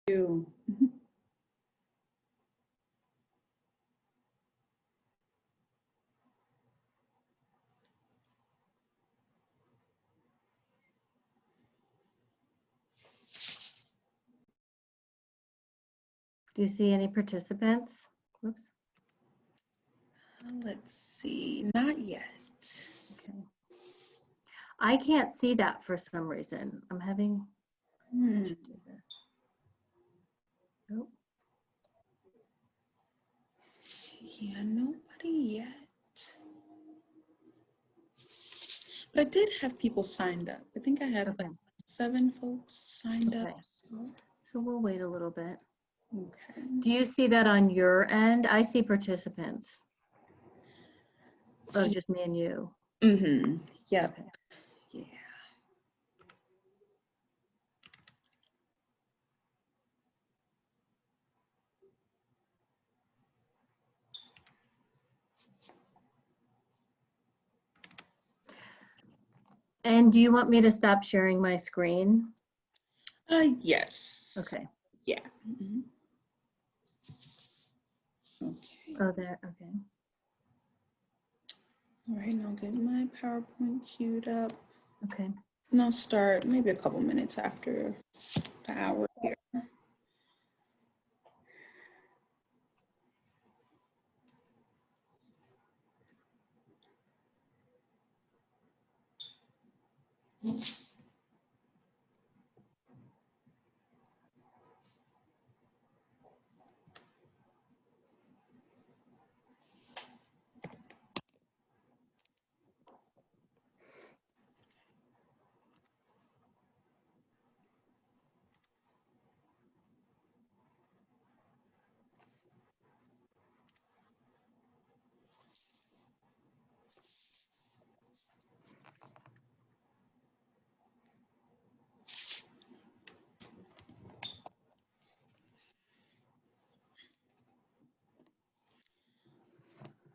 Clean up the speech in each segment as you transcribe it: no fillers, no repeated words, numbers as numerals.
you. Do you see any participants? Whoops. Let's see, not yet. Okay. I can't see that for some reason. I'm having. Nope. Yeah, nobody yet. But I did have people signed up. I think I had like 7 folks signed up. So we'll wait a little bit. Okay. Do you see that on your end? I see participants. Oh, just me and you. Mm-hmm. Yep. Okay. Yeah. And do you want me to stop sharing my screen? Yes. Okay. Yeah. Mm-hmm. Okay. Oh, there. Okay. All right, I'll get my PowerPoint queued up. Okay. And I'll start maybe a couple minutes after the hour here.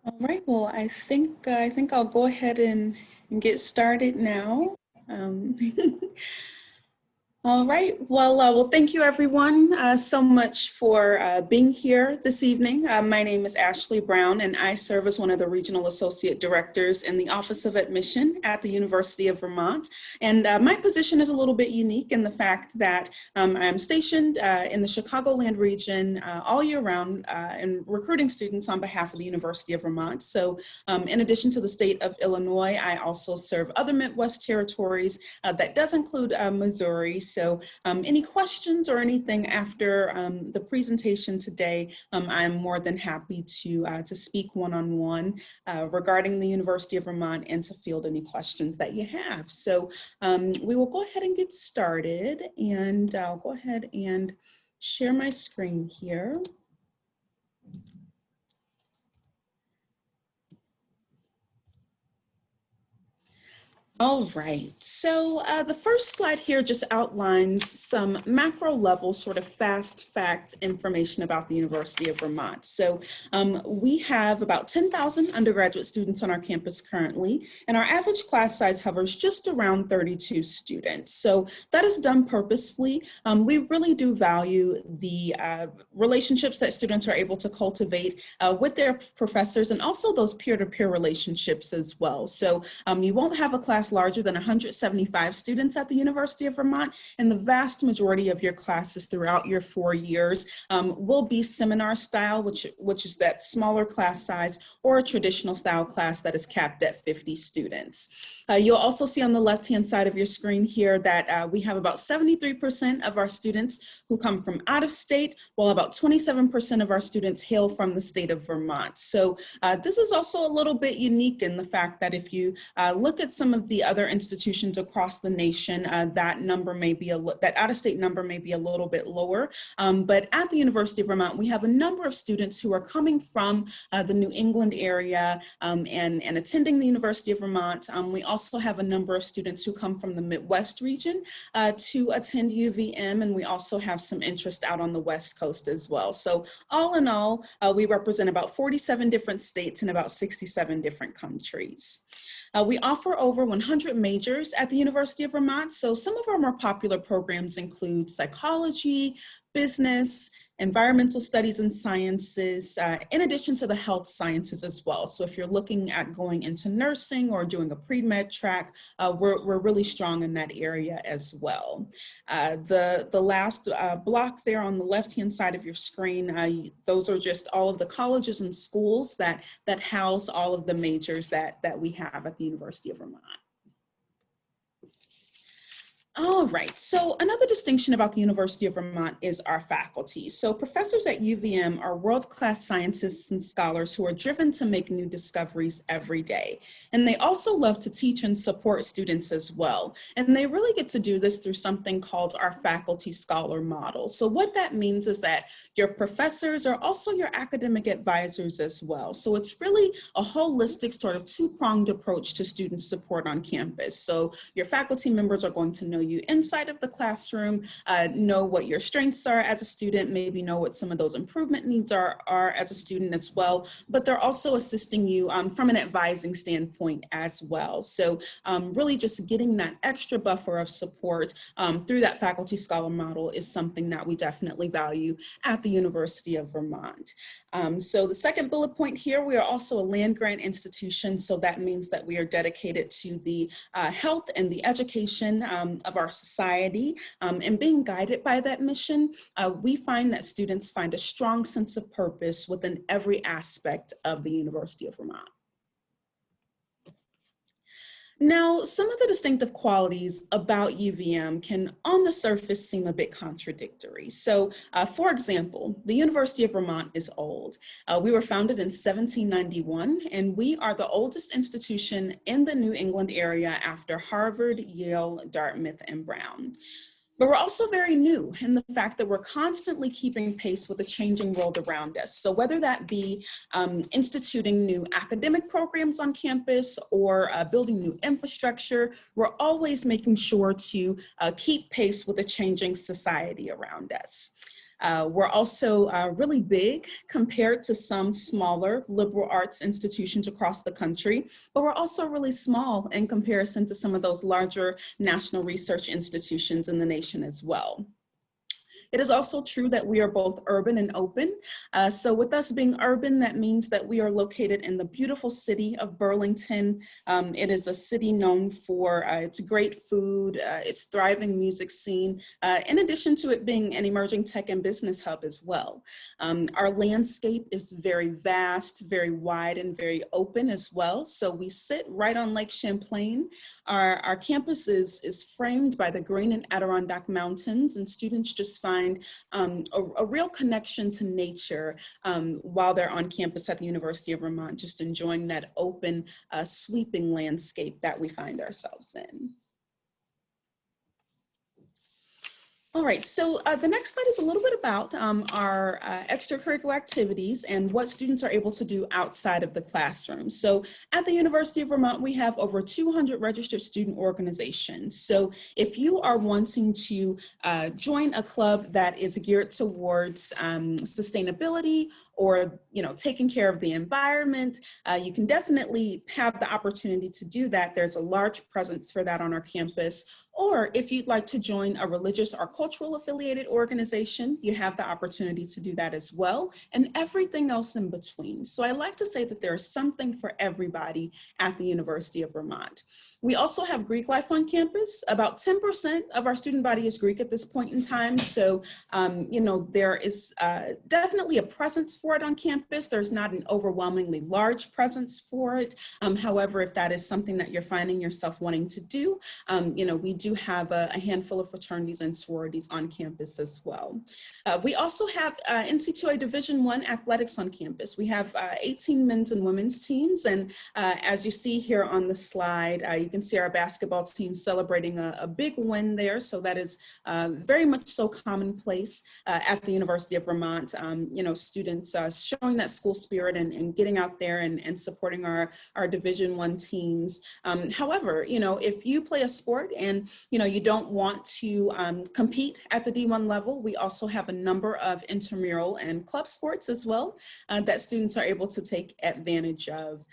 All right, well, I think I'll go ahead and get started now. All right, well, thank you everyone so much for being here this evening. My name is Ashley Brown and I serve as one of the Regional Associate Directors in the Office of Admission at the University of Vermont. And my position is a little bit unique in the fact that I'm stationed in the Chicagoland region all year round and recruiting students on behalf of the University of Vermont. So in addition to the state of Illinois, I also serve other Midwest territories that does include Missouri. So any questions or anything after the presentation today, I'm more than happy to speak one-on-one regarding the University of Vermont and to field any questions that you have. So we will go ahead and get started, and I'll go ahead and share my screen here. All right, so the first slide here just outlines some macro level sort of fast fact information about the University of Vermont. So we have about 10,000 undergraduate students on our campus currently, and our average class size hovers just around 32 students. So that is done purposefully. We really do value the relationships that students are able to cultivate with their professors, and also those peer-to-peer relationships as well. So you won't have a class larger than 175 students at the University of Vermont, and the vast majority of your classes throughout your 4 years will be seminar style, which is that smaller class size, or a traditional style class that is capped at 50 students. You'll also see on the left-hand side of your screen here that we have about 73% of our students who come from out of state, while about 27% of our students hail from the state of Vermont. So this is also a little bit unique in the fact that if you look at some of the other institutions across the nation, that number may be that out-of-state number may be a little bit lower. But at the University of Vermont, we have a number of students who are coming from the New England area and attending the University of Vermont. We also have a number of students who come from the Midwest region to attend UVM, and we also have some interest out on the West Coast as well. So all in all, we represent about 47 different states and about 67 different countries. We offer over 100 majors at the University of Vermont. So some of our more popular programs include psychology, business, environmental studies and sciences, in addition to the health sciences as well. So if you're looking at going into nursing or doing a pre-med track, we're really strong in that area as well. The last block there on the left-hand side of your screen, those are just all of the colleges and schools that house all of the majors that we have at the University of Vermont. All right, so another distinction about the University of Vermont is our faculty. So professors at UVM are world-class scientists and scholars who are driven to make new discoveries every day. And they also love to teach and support students as well. And they really get to do this through something called our faculty scholar model. So what that means is that your professors are also your academic advisors as well. So it's really a holistic sort of two-pronged approach to student support on campus. So your faculty members are going to know you inside of the classroom, know what your strengths are as a student, maybe know what some of those improvement needs are as a student as well, but they're also assisting you from an advising standpoint as well. So really just getting that extra buffer of support through that faculty scholar model is something that we definitely value at the University of Vermont. So the second bullet point here, we are also a land grant institution. So that means that we are dedicated to the health and the education of our society, and being guided by that mission, we find that students find a strong sense of purpose within every aspect of the University of Vermont. Now, some of the distinctive qualities about UVM can on the surface seem a bit contradictory. So for example, the University of Vermont is old. We were founded in 1791, and we are the oldest institution in the New England area after Harvard, Yale, Dartmouth, and Brown. But we're also very new in the fact that we're constantly keeping pace with the changing world around us. So whether that be instituting new academic programs on campus or building new infrastructure, we're always making sure to keep pace with the changing society around us. We're also really big compared to some smaller liberal arts institutions across the country, but we're also really small in comparison to some of those larger national research institutions in the nation as well. It is also true that we are both urban and open. So with us being urban, that means that we are located in the beautiful city of Burlington. It is a city known for its great food, its thriving music scene, in addition to it being an emerging tech and business hub as well. Our landscape is very vast, very wide, and very open as well. So we sit right on Lake Champlain. Our campus is framed by the Green and Adirondack Mountains, and students just find a real connection to nature while they're on campus at the University of Vermont, just enjoying that open, sweeping landscape that we find ourselves in. All right, so the next slide is a little bit about our extracurricular activities and what students are able to do outside of the classroom. So at the University of Vermont, we have over 200 registered student organizations. So if you are wanting to join a club that is geared towards sustainability or taking care of the environment, you can definitely have the opportunity to do that. There's a large presence for that on our campus. Or if you'd like to join a religious or cultural affiliated organization, you have the opportunity to do that as well, and everything else in between. So I like to say that there is something for everybody at the University of Vermont. We also have Greek life on campus. About 10% of our student body is Greek at this point in time. So, there is definitely a presence for it on campus. There's not an overwhelmingly large presence for it. However, if that is something that you're finding yourself wanting to do, we do have a handful of fraternities and sororities on campus as well. We also have NC2A Division I athletics on campus. We have 18 men's and women's teams. And as you see here on the slide, you can see our basketball team celebrating a big win there. So that is very much so commonplace at the University of Vermont. Students showing that school spirit and getting out there and supporting our Division I teams. However, if you play a sport and you don't want to compete at the D1 level, we also have a number of intramural and club sports as well that students are able to take advantage of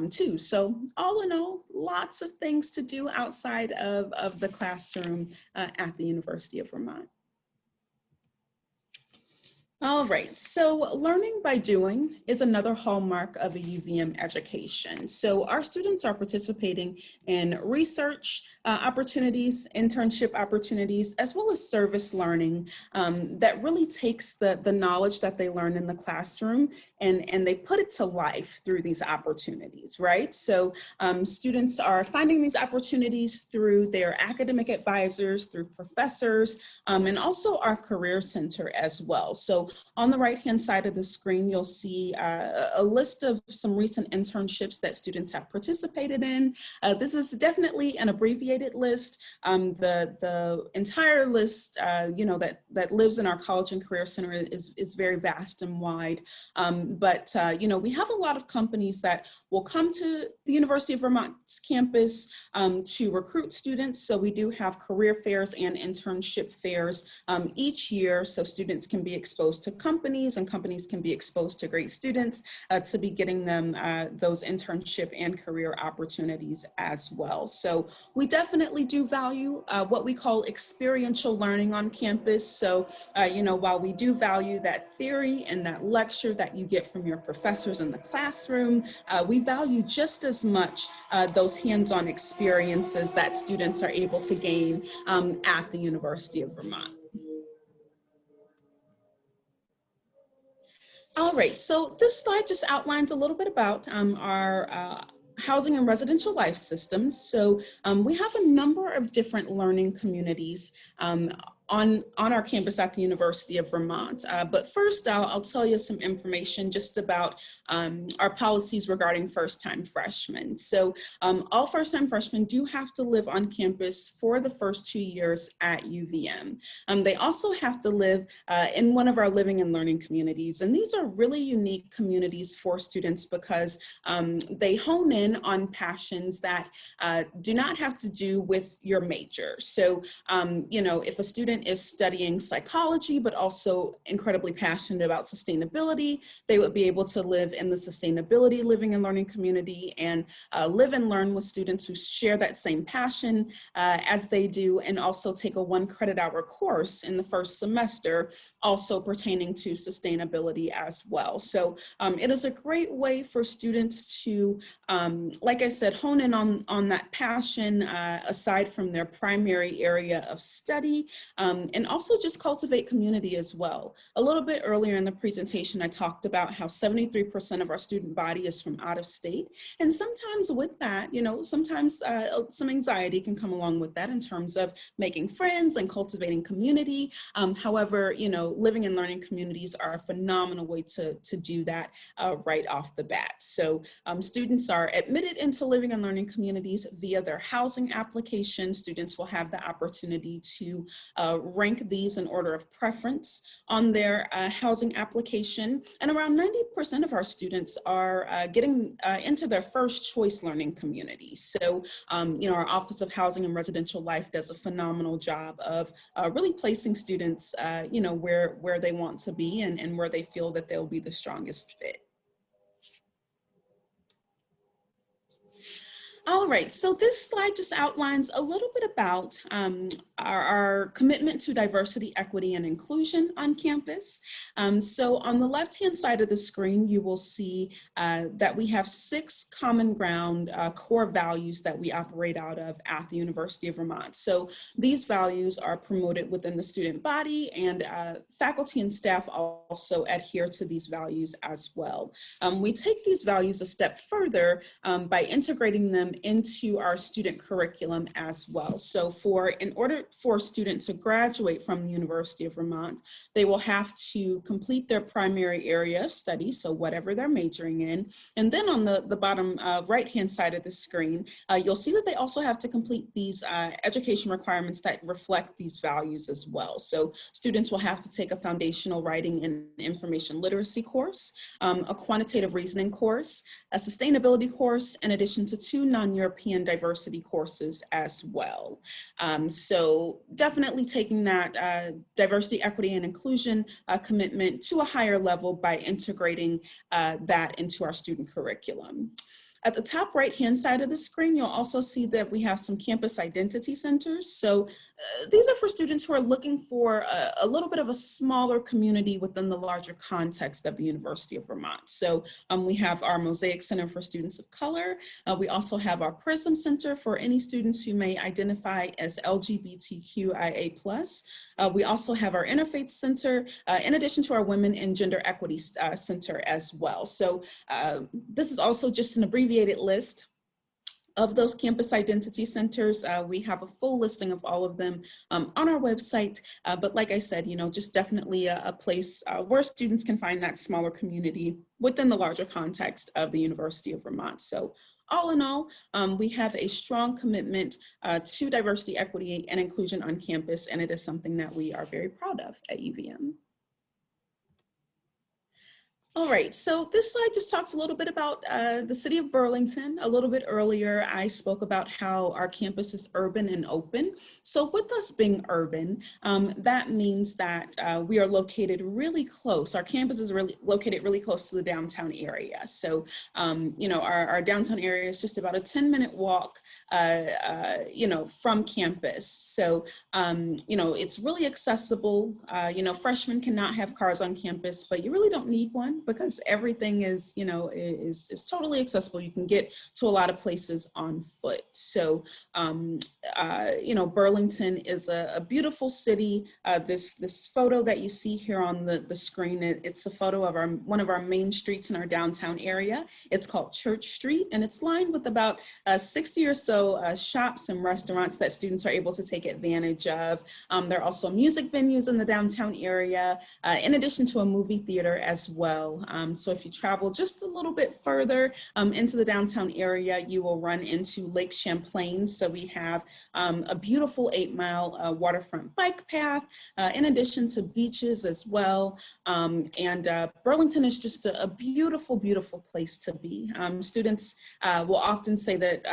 too. So all in all, lots of things to do outside of the classroom at the University of Vermont. All right, so learning by doing is another hallmark of a UVM education. So our students are participating in research opportunities, internship opportunities, as well as service learning that really takes the knowledge that they learn in the classroom and they put it to life through these opportunities, right? So students are finding these opportunities through their academic advisors, through professors, and also our career center as well. So on the right-hand side of the screen, you'll see a list of some recent internships that students have participated in. This is definitely an abbreviated list. The entire list, that lives in our College and Career Center is very vast and wide. But we have a lot of companies that will come to the University of Vermont's campus to recruit students. So we do have career fairs and internship fairs each year, so students can be exposed to companies and companies can be exposed to great students to be getting them those internship and career opportunities as well. So we definitely do value what we call experiential learning on campus. So, while we do value that theory and that lecture that you get from your professors in the classroom, we value just as much those hands-on experiences that students are able to gain at the University of Vermont. All right, so this slide just outlines a little bit about our housing and residential life systems. So we have a number of different learning communities on our campus at the University of Vermont. But first, I'll tell you some information just about our policies regarding first-time freshmen. So all first-time freshmen do have to live on campus for the first 2 years at UVM. They also have to live in one of our living and learning communities. And these are really unique communities for students because they hone in on passions that do not have to do with your major. So, if a student is studying psychology, but also incredibly passionate about sustainability, they would be able to live in the sustainability living and learning community and live and learn with students who share that same passion as they do, and also take a 1 credit hour course in the first semester, also pertaining to sustainability as well. So it is a great way for students to, like I said, hone in on that passion aside from their primary area of study, and also just cultivate community as well. A little bit earlier in the presentation, I talked about how 73% of our student body is from out of state. And sometimes with that, sometimes some anxiety can come along with that in terms of making friends and cultivating community. However, living and learning communities are a phenomenal way to do that right off the bat. So students are admitted into living and learning communities via their housing application. Students will have the opportunity to rank these in order of preference on their housing application. And around 90% of our students are getting into their first choice learning community. So, our Office of Housing and Residential Life does a phenomenal job of really placing students, where they want to be and where they feel that they'll be the strongest fit. All right, so this slide just outlines a little bit about our commitment to diversity, equity, and inclusion on campus. So on the left-hand side of the screen, you will see that we have 6 common ground core values that we operate out of at the University of Vermont. So these values are promoted within the student body, and faculty and staff also adhere to these values as well. We take these values a step further by integrating them into our student curriculum as well. So in order for a student to graduate from the University of Vermont, they will have to complete their primary area of study, so whatever they're majoring in. And then on the bottom right-hand side of the screen, you'll see that they also have to complete these education requirements that reflect these values as well. So students will have to take a foundational writing and information literacy course, a quantitative reasoning course, a sustainability course, in addition to 2 non-European diversity courses as well. So definitely taking that diversity, equity, and inclusion commitment to a higher level by integrating that into our student curriculum. At the top right-hand side of the screen, you'll also see that we have some campus identity centers. So these are for students who are looking for a little bit of a smaller community within the larger context of the University of Vermont. So we have our MOACAC Center for Students of Color. We also have our PRISM Center for any students who may identify as LGBTQIA+. We also have our Interfaith Center, in addition to our Women and Gender Equity Center as well. So this is also just an abbreviated list of those campus identity centers. We have a full listing of all of them on our website. But like I said, just definitely a place where students can find that smaller community within the larger context of the University of Vermont. So all in all, we have a strong commitment to diversity, equity, and inclusion on campus, and it is something that we are very proud of at UVM. All right, so this slide just talks a little bit about the City of Burlington. A little bit earlier, I spoke about how our campus is urban and open. So with us being urban, that means that we are located really close. Our campus is located really close to the downtown area. So, our downtown area is just about a 10-minute walk, from campus. So, it's really accessible. Freshmen cannot have cars on campus, but you really don't need one, because everything is totally accessible. You can get to a lot of places on foot. So, Burlington is a beautiful city. This photo that you see here on the screen, it's a photo of one of our main streets in our downtown area. It's called Church Street, and it's lined with about 60 or so shops and restaurants that students are able to take advantage of. There are also music venues in the downtown area, in addition to a movie theater as well. So if you travel just a little bit further into the downtown area, you will run into Lake Champlain. So we have a beautiful 8-mile waterfront bike path, in addition to beaches as well. And Burlington is just a beautiful, beautiful place to be. Students will often say that,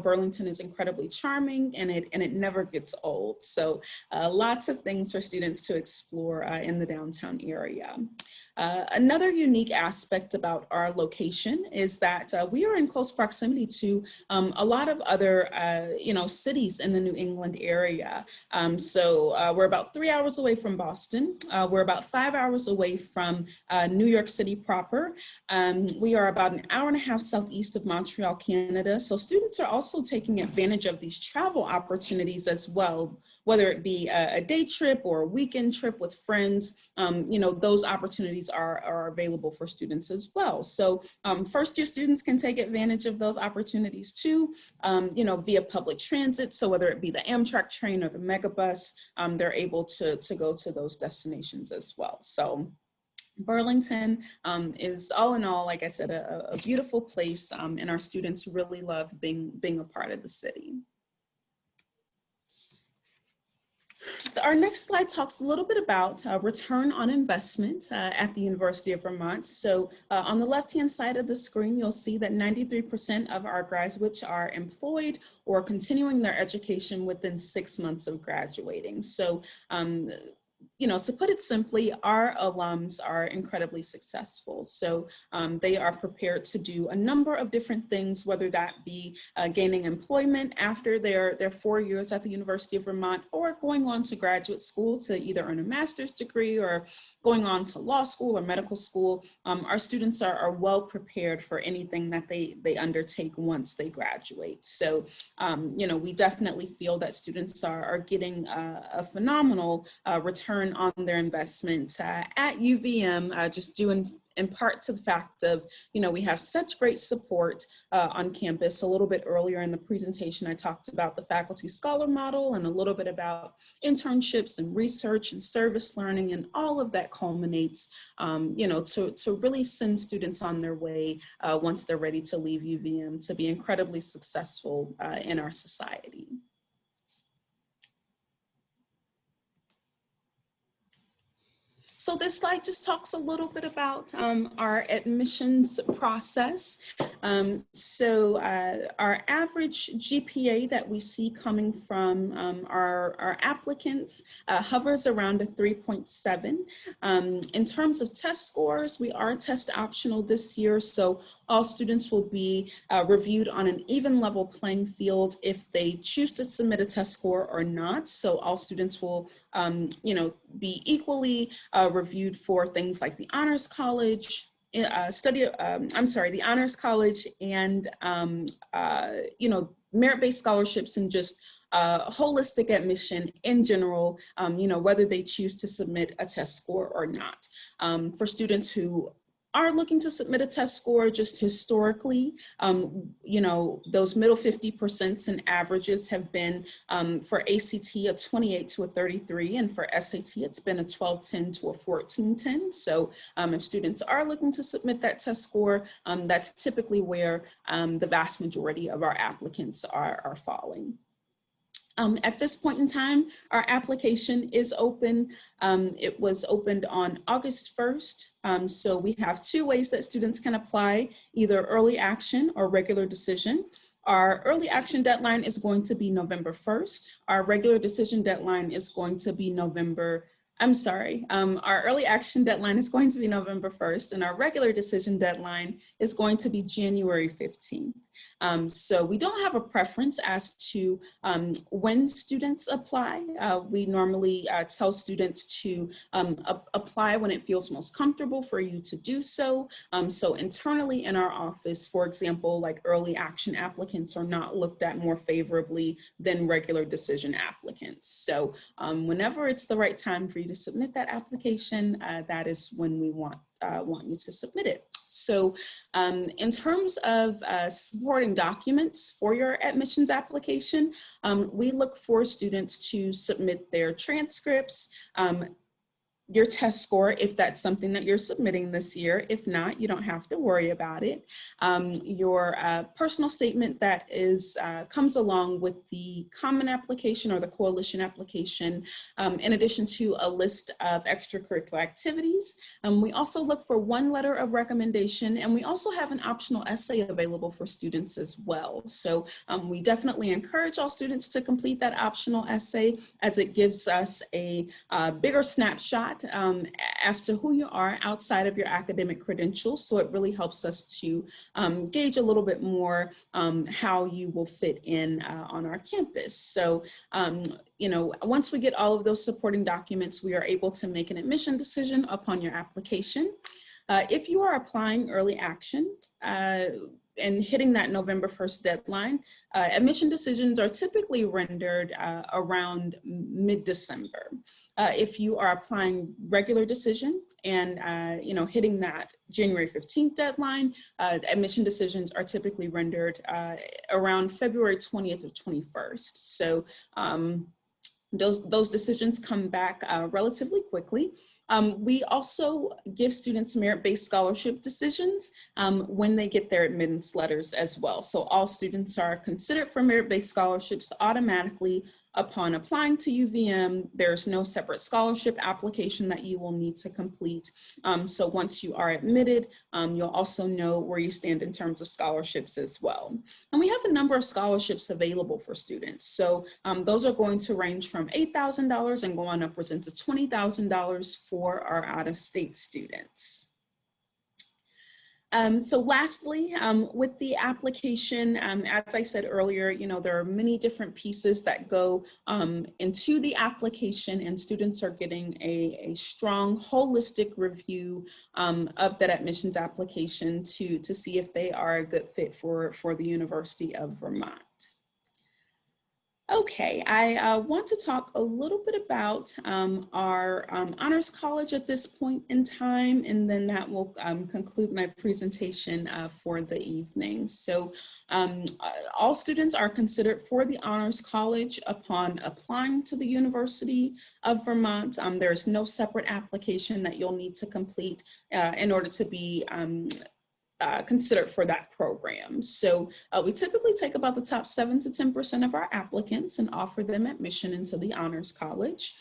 Burlington is incredibly charming, and it never gets old. So lots of things for students to explore in the downtown area. Another unique aspect about our location is that we are in close proximity to a lot of other, cities in the New England area. So we're about 3 hours away from Boston. We're about 5 hours away from New York City proper. We are about an hour and a half southeast of Montreal, Canada. So students are also taking advantage of these travel opportunities as well, whether it be a day trip or a weekend trip with friends. Those opportunities are available for students as well. So first year students can take advantage of those opportunities too, via public transit. So whether it be the Amtrak train or the megabus, they're able to go to those destinations as well. So Burlington is, all in all, like I said, a beautiful place, and our students really love being a part of the city. Our next slide talks a little bit about return on investment at the University of Vermont. So on the left-hand side of the screen, you'll see that 93% of our graduates are employed or continuing their education within 6 months of graduating. So to put it simply, our alums are incredibly successful. So they are prepared to do a number of different things, whether that be gaining employment after their 4 years at the University of Vermont, or going on to graduate school to either earn a master's degree or going on to law school or medical school. Our students are well prepared for anything that they undertake once they graduate. So, we definitely feel that students are getting a phenomenal return on their investment at UVM, just due in part to the fact of, we have such great support on campus. A little bit earlier in the presentation, I talked about the faculty scholar model and a little bit about internships and research and service learning, and all of that culminates, to really send students on their way once they're ready to leave UVM to be incredibly successful in our society. So this slide just talks a little bit about our admissions process. Our average GPA that we see coming from our applicants hovers around a 3.7. In terms of test scores, we are test optional this year, so all students will be reviewed on an even level playing field if they choose to submit a test score or not. So all students will be equally reviewed for things like the Honors College, the Honors College and, merit-based scholarships and just holistic admission in general, whether they choose to submit a test score or not. For students who are looking to submit a test score, just historically, those middle 50% and averages have been for ACT a 28 to a 33, and for SAT it's been a 1210 to a 1410. So if students are looking to submit that test score, that's typically where the vast majority of our applicants are falling. At this point in time, our application is open. It was opened on August 1st. So we have two ways that students can apply, either early action or regular decision. Our early action deadline is going to be November 1st. Our regular decision deadline is going to be our early action deadline is going to be November 1st, and our regular decision deadline is going to be January 15th. So we don't have a preference as to when students apply. We normally tell students to apply when it feels most comfortable for you to do so. So internally in our office, for example, like early action applicants are not looked at more favorably than regular decision applicants. So whenever it's the right time for you to submit that application, that is when we want you to submit it. So in terms of supporting documents for your admissions application, we look for students to submit their transcripts, your test score, if that's something that you're submitting this year. If not, you don't have to worry about it. Your personal statement that comes along with the common application or the coalition application, in addition to a list of extracurricular activities. We also look for one letter of recommendation, and we also have an optional essay available for students as well. So we definitely encourage all students to complete that optional essay, as it gives us a bigger snapshot as to who you are outside of your academic credentials. So it really helps us to gauge a little bit more how you will fit in on our campus. So, once we get all of those supporting documents, we are able to make an admission decision upon your application. If you are applying early action, and hitting that November 1st deadline, admission decisions are typically rendered around mid-December. If you are applying regular decision and hitting that January 15th deadline, admission decisions are typically rendered around February 20th or 21st. So those decisions come back relatively quickly. We also give students merit-based scholarship decisions when they get their admittance letters as well. So all students are considered for merit-based scholarships automatically upon applying to UVM. There's no separate scholarship application that you will need to complete. So once you are admitted, you'll also know where you stand in terms of scholarships as well. And we have a number of scholarships available for students. So those are going to range from $8,000 and go on upwards into $20,000 for our out-of-state students. So lastly, with the application, as I said earlier, there are many different pieces that go into the application, and students are getting a strong holistic review of that admissions application to see if they are a good fit for the University of Vermont. Okay, I want to talk a little bit about our Honors College at this point in time, and then that will conclude my presentation for the evening. So all students are considered for the Honors College upon applying to the University of Vermont. There's no separate application that you'll need to complete in order to be considered for that program. So we typically take about the top 7 to 10% of our applicants and offer them admission into the Honors College.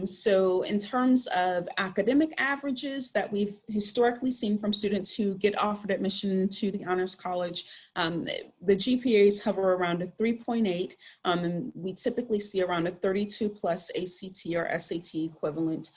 So in terms of academic averages that we've historically seen from students who get offered admission into the Honors College, the GPAs hover around a 3.8, and we typically see around a 32 plus ACT or SAT equivalent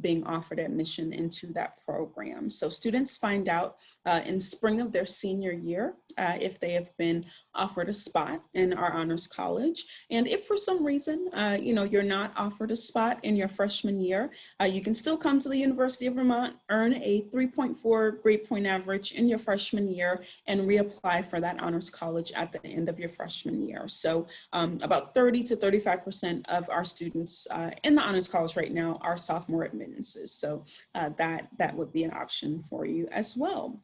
being offered admission into that program. So students find out in spring of their senior year if they have been offered a spot in our Honors College. And if for some reason, you're not offered a spot in your freshman year, you can still come to the University of Vermont, earn a 3.4 grade point average in your freshman year, and reapply for that Honors College at the end of your freshman year. So about 30 to 35% of our students in the Honors College right now are sophomore admittances. So that would be an option for you as well.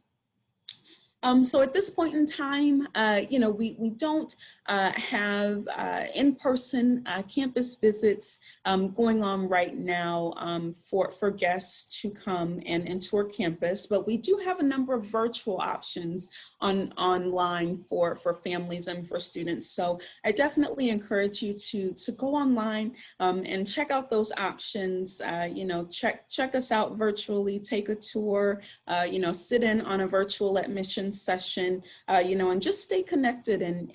So at this point in time, we don't have in-person campus visits going on right now for guests to come and tour campus, but we do have a number of virtual options online for families and for students. So I definitely encourage you to go online and check out those options. Check us out virtually, take a tour, sit in on a virtual admissions session, and just stay connected and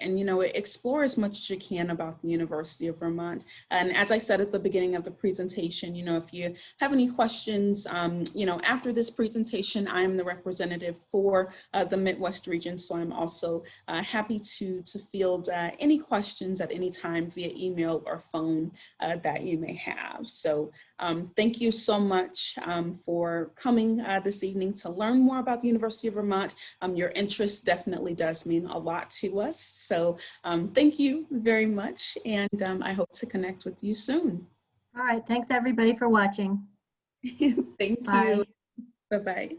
explore as much as you can about the University of Vermont. And as I said at the beginning of the presentation, if you have any questions, after this presentation, I am the representative for the Midwest region, so I'm also happy to field any questions at any time via email or phone that you may have. So thank you so much for coming this evening to learn more about the University of Vermont. Your interest definitely does mean a lot to us. So thank you very much, and I hope to connect with you soon. All right, thanks everybody for watching. Thank Bye. you. Bye-bye.